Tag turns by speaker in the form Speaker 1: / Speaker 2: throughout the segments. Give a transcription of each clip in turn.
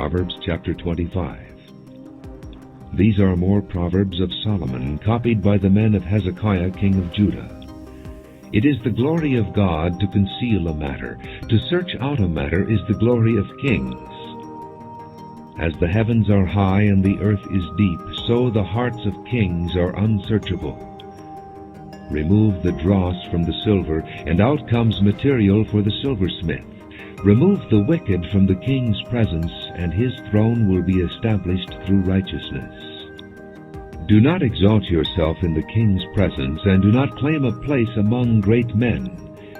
Speaker 1: Proverbs chapter 25. These are more proverbs of Solomon, copied by the men of Hezekiah king of Judah. It is the glory of God to conceal a matter. To search out a matter is the glory of kings. As the heavens are high and the earth is deep, so the hearts of kings are unsearchable. Remove the dross from the silver, and out comes material for the silversmith. Remove the wicked from the king's presence, and his throne will be established through righteousness. Do not exalt yourself in the king's presence, and do not claim a place among great men.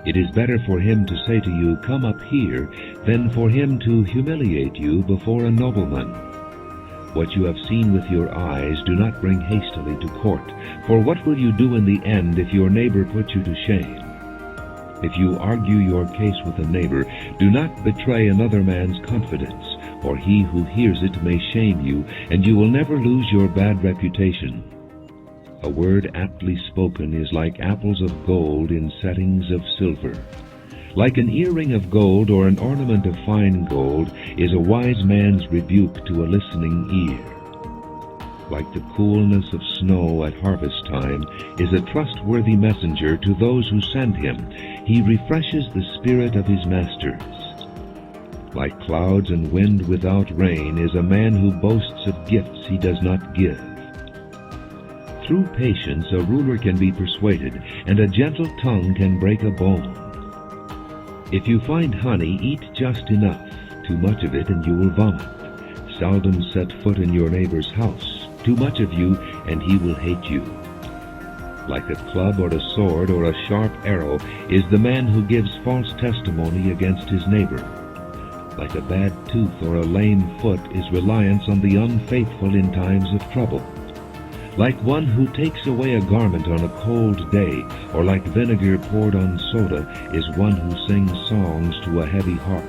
Speaker 1: It is better for him to say to you, "Come up here," than for him to humiliate you before a nobleman. What you have seen with your eyes do not bring hastily to court, for what will you do in the end if your neighbor puts you to shame? If you argue your case with a neighbor, do not betray another man's confidence, or he who hears it may shame you, and you will never lose your bad reputation. A word aptly spoken is like apples of gold in settings of silver. Like an earring of gold or an ornament of fine gold is a wise man's rebuke to a listening ear. Like the coolness of snow at harvest time is a trustworthy messenger to those who send him. He refreshes the spirit of his masters. Like clouds and wind without rain is a man who boasts of gifts he does not give. Through patience a ruler can be persuaded, and a gentle tongue can break a bone. If you find honey, eat just enough. Too much of it and you will vomit. Seldom set foot in your neighbor's house. Too much of you and he will hate you. Like a club or a sword or a sharp arrow is the man who gives false testimony against his neighbor. Like a bad tooth or a lame foot is reliance on the unfaithful in times of trouble. Like one who takes away a garment on a cold day, or like vinegar poured on soda, is one who sings songs to a heavy heart.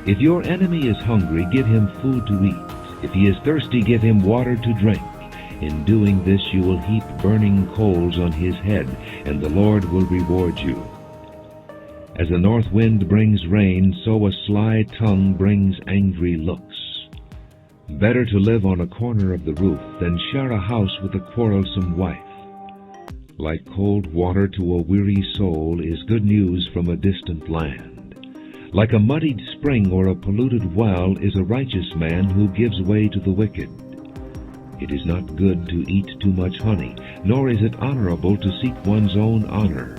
Speaker 1: If your enemy is hungry, give him food to eat. If he is thirsty, give him water to drink. In doing this you will heap burning coals on his head, and the Lord will reward you. As a north wind brings rain, so a sly tongue brings angry looks. Better to live on a corner of the roof than share a house with a quarrelsome wife. Like cold water to a weary soul is good news from a distant land. Like a muddied spring or a polluted well is a righteous man who gives way to the wicked. It is not good to eat too much honey, nor is it honorable to seek one's own honor.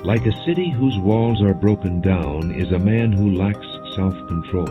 Speaker 1: Like a city whose walls are broken down is a man who lacks self-control.